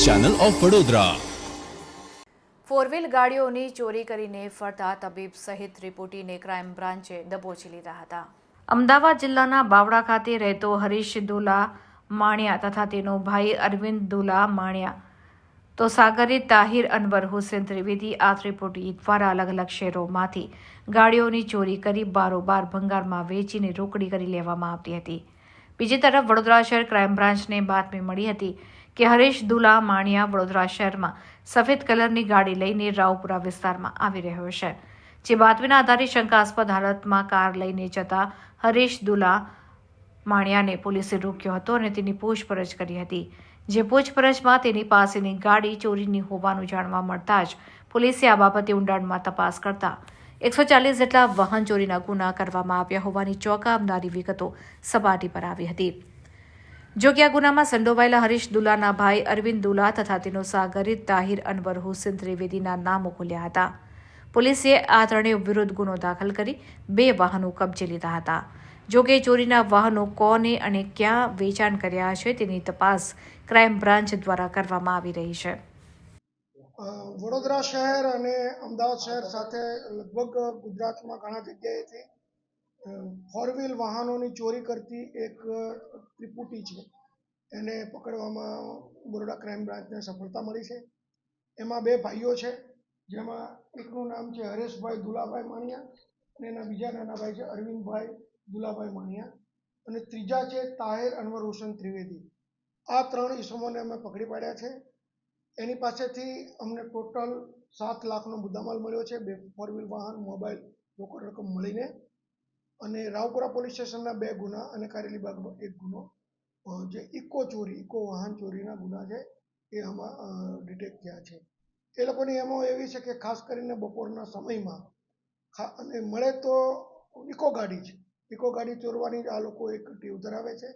Channel of Vadodara. Four wheel ગાડીઓની ચોરી કરીને ફરતા તબીબ સહિત રિપોર્ટીને ક્રાઇમ બ્રાન્ચે દબોચી લીધા હતા। અમદાવાદ જિલ્લાના બાવળા ખાતે રહેતો હરીશ દુલા માણિયા તથા તેનો ભાઈ અરવિંદ દુલા માણિયા તો સાગરિત તાહિર અનવર હુસેન ત્રિવેદી આ ત્રિપુટી દ્વારા અલગ અલગ શહેરોમાંથી ગાડીઓની ચોરી કરી બારોબાર ભંગારમાં વેચીને રોકડી કરી લેવામાં આવતી હતી। બીજી તરફ વડોદરા શહેર ક્રાઇમ બ્રાન્ચને બાતમી મળી હતી કે હરીશ દુલા માણિયા વડોદરા શહેરમાં સફેદ કલરની ગાડી લઈને રાવપુરા વિસ્તારમાં આવી રહ્યો છે। જે બાતમીના આધારે શંકાસ્પદ હાલતમાં કાર લઈને જતા હરીશ દુલા માણિયાને પોલીસે રોક્યો હતો અને તેની પૂછપરછ કરી હતી। જે પૂછપરછમાં તેની પાસેની ગાડી ચોરીની હોવાનું જાણવા મળતા જ પોલીસે આ બાબતે ઊંડાણમાં તપાસ કરતા 140 જેટલા વાહન ચોરીના ગુના કરવામાં આવ્યા હોવાની ચોંકાવનારી વિગતો સપાટી પર આવી હતી। જો કે આ ગુનામાં સંડોવાયેલા હરીશ દુલાના ભાઈ અરવિંદ દુલા તથા તેનો સાગરિત તાહિર અનવર હુસેન ત્રિવેદીના નામો ખુલ્યા હતા। પોલીસે આ ત્રણેય વિરુદ્ધ ગુનો દાખલ કરી 2 વાહનો કબજે લીધા હતા। જો કે ચોરીના વાહનો કોને અને ક્યાં વેચાણ કર્યા છે તેની તપાસ ક્રાઇમ બ્રાન્ચ દ્વારા કરવામાં આવી રહી છે। વડોદરા શહેર અને અમદાવાદ શહેર સાથે લગભગ ગુજરાતમાં ઘણા જગ્યાએથી ફોર વ્હીલ વાહનોની ચોરી કરતી એક ત્રિપુટી છે, એને પકડવામાં બરોડા ક્રાઇમ બ્રાન્ચને સફળતા મળી છે। એમાં 2 ભાઈઓ છે, જેમાં એકનું નામ છે હરેશભાઈ દુલાભાઈ માણિયા અને એના બીજા નાના ભાઈ છે અરવિંદભાઈ દુલાભાઈ માણિયા અને ત્રીજા છે તાહિર અનવર હુસેન ત્રિવેદી। આ 3 ઈસમોને અમે પકડી પાડ્યા છે। એની પાસેથી અમને ટોટલ 7 લાખનો મુદ્દામાલ મળ્યો છે, 2 ફોર વ્હીલ વાહન, મોબાઈલ, રોકડ રકમ મળીને। અને રાવપુરા પોલીસ સ્ટેશનના 2 ગુના અને કારેલીબાગનો 1 ગુનો જે ઇકો વાહન ચોરીના ગુના છે એ આમાં ડિટેક્ટ થયા છે। એ લોકોની એમો એવી છે કે ખાસ કરીને બપોરના સમયમાં અને મળે તો ઇકો ગાડી ચોરવાની જ આ લોકો એક ટેવ ધરાવે છે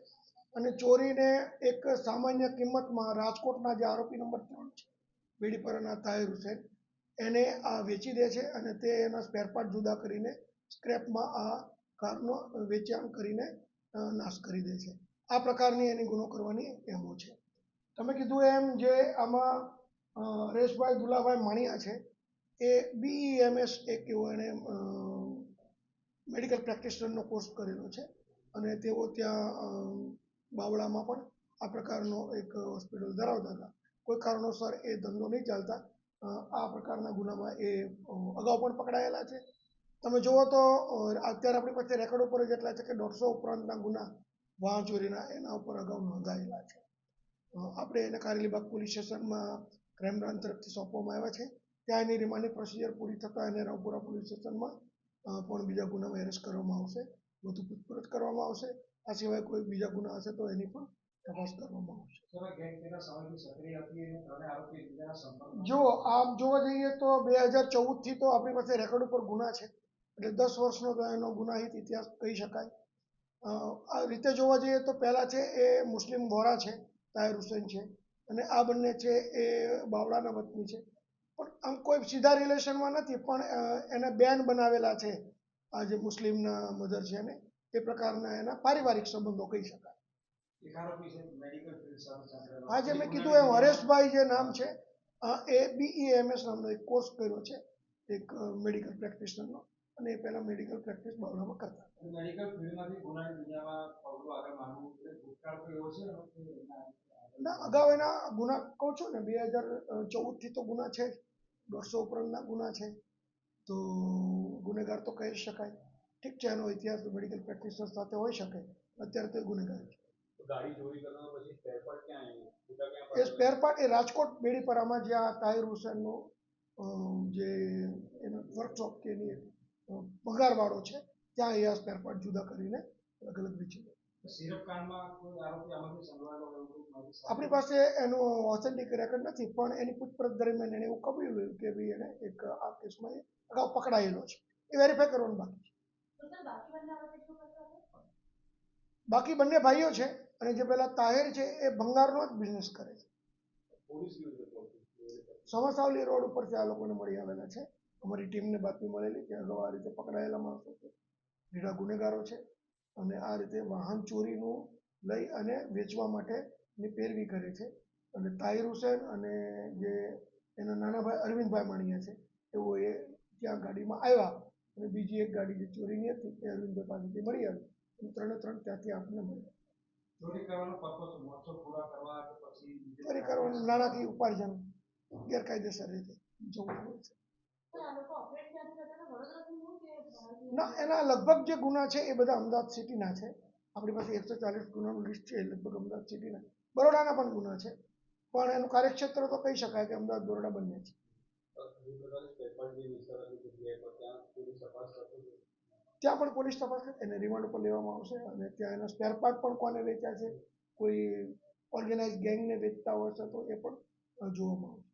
અને ચોરીને એક સામાન્ય કિંમતમાં રાજકોટના જે આરોપી નંબર 3 છે બેડીપરાના તાહિર હુસેન એને આ વેચી દે છે અને તે એના સ્પેરપાર્ટ જુદા કરીને સ્ક્રેપમાં આ કારનો વેચાણ કરીને નાશ કરી દે છે। આ પ્રકારની એની ગુનો કરવાની એમો છે। તમે કીધું એમ જે આમાં હરેશભાઈ દુલાભાઈ માણિયા છે એ BEMS એક એવો એણે મેડિકલ પ્રેક્ટિશનરનો કોર્સ કરેલો છે અને તેઓ ત્યાં બાવળામાં પણ આ પ્રકારનો એક હોસ્પિટલ ધરાવતા હતા। કોઈ કારણોસર એ ધંધો નહીં ચાલતા આ પ્રકારના ગુનામાં એ અગાઉ પણ પકડાયેલા છે। તમે જુઓ તો અત્યારે આપણી પાસે રેકોર્ડ ઉપર જ એટલા છે કે 150 ઉપરાંતના ગુના વાહન ચોરીના એના ઉપર અગાઉ નોંધાયેલા છે। આપણે એને કારેલીબાગ પોલીસ સ્ટેશનમાં ક્રાઇમ બ્રાન્ચ તરફથી સોંપવામાં આવ્યા છે। ત્યાં એની રિમાન્ડની પ્રોસિજર પૂરી થતાં એને રાવપુરા પોલીસ સ્ટેશનમાં પણ બીજા ગુનામાં એરેસ્ટ કરવામાં આવશે, વધુ પૂછપરછ કરવામાં આવશે। આ સિવાય કોઈ બીજા ગુના હશે તો એની પણ તપાસ કરવામાં આવશે। જો આમ જોવા જઈએ તો 2014થી તો આપણી પાસે રેકોર્ડ ઉપર ગુના છે, એટલે 10 વર્ષનો તો એનો ગુનાહિત ઇતિહાસ કહી શકાય। આ રીતે જોવા જઈએ તો પહેલાં છે એ મુસ્લિમ વોરા છે, તાહિર હુસેન છે અને આ બંને છે એ બાવળાના વતની છે, પણ આમ કોઈ સીધા રિલેશનમાં નથી, પણ એને બેન બનાવેલા છે આ જે મુસ્લિમના મધર છે ને એ પ્રકારના એના પારિવારિક સંબંધો કહી શકાય। હા, જે મેં કીધું એમ હરેશભાઈ જે નામ છે એ BEMS નામનો એક કોર્સ કર્યો છે એક મેડિકલ પ્રેક્ટિશનરનો અને એ પહેલાં મેડિકલ પ્રેક્ટિસ બાવળામાં કરતા। ના, અગાઉ એના ગુના કહું છું ને 2014થી તો ગુના છે જ, 150 ઉપરાંતના ગુના છે, તો ગુનેગાર તો કહી શકાય। ઠીક છે, એનો ઇતિહાસ મેડિકલ પ્રેક્ટિશનર સાથે હોઈ શકે, અત્યારે તો એ ગુનેગાર છે। એ સ્પેરપાર્ટ એ રાજકોટ બેડીપરામાં જ્યાં તાહિર હુસેનનું જે એનો વર્કશોપ કે એની પગારવાળો છે ત્યાં એ આ સ્પેરપાર્ટ જુદા કરીને અલગ અલગ વેચી દે। આપણી પાસે એનો ઓથેન્ટિક રેકોર્ડ નથી, પણ એની પૂછપરછ દરમિયાન એણે એવું કબૂલ્યું કે ભાઈ એને એક આ કેસમાં અગાઉ પકડાયેલો છે, એ વેરીફાઈ કરવાનું બાકી છે। બાકી બંને ભાઈઓ છે અને જે પેલા તાહિર છે એ ભંગારનો જ બિઝનેસ કરે છે। સમસાવલી રોડ ઉપરથી આ લોકોને મળી આવેલા છે। અમારી ટીમને બાતમી મળેલી કે અગાઉ આ રીતે પકડાયેલા માણસો છે, ઘણા ગુનેગારો છે અને આ રીતે વાહન ચોરીનું લઈ અને વેચવા માટેની પેરવી કરે છે। અને તાહિર હુસેન અને જે એના નાના ભાઈ અરવિંદભાઈ માણિયા છે એવો એ ત્યાં ગાડીમાં આવ્યા અને બીજી એક ગાડી જે ચોરીની હતી એ અરવિંદભાઈ પાસેથી મળી આવી અને ત્રણ ત્યાંથી આપણને મળ્યા. ચોરી કરવાનો પર્પસ મોજો પૂરા કરવા કે પછી ચોરી કરવાનું નાણાકીય ઉપાર્જન ગેરકાયદેસર રીતે જોવું હોય છે. ના, એના લગભગ જે ગુના છે એ બધા અમદાવાદ સિટીના છે. આપણી પાસે 140 ગુનાનું લિસ્ટ છે, લગભગ અમદાવાદ સિટીના. બરોડાના પણ ગુના છે, પણ એનું કાર્યક્ષેત્ર તો કહી શકાય કે અમદાવાદ બરોડા બંને છે. ત્યાં પણ પોલીસ તપાસ કરે, એને રિમાન્ડ ઉપર લેવામાં આવશે અને ત્યાં એના સ્પેર પાર્ટ પણ કોને વેચ્યા છે, કોઈ ઓર્ગેનાઇઝ ગેંગને વેચતા હોય છે તો એ પણ જોવામાં આવશે.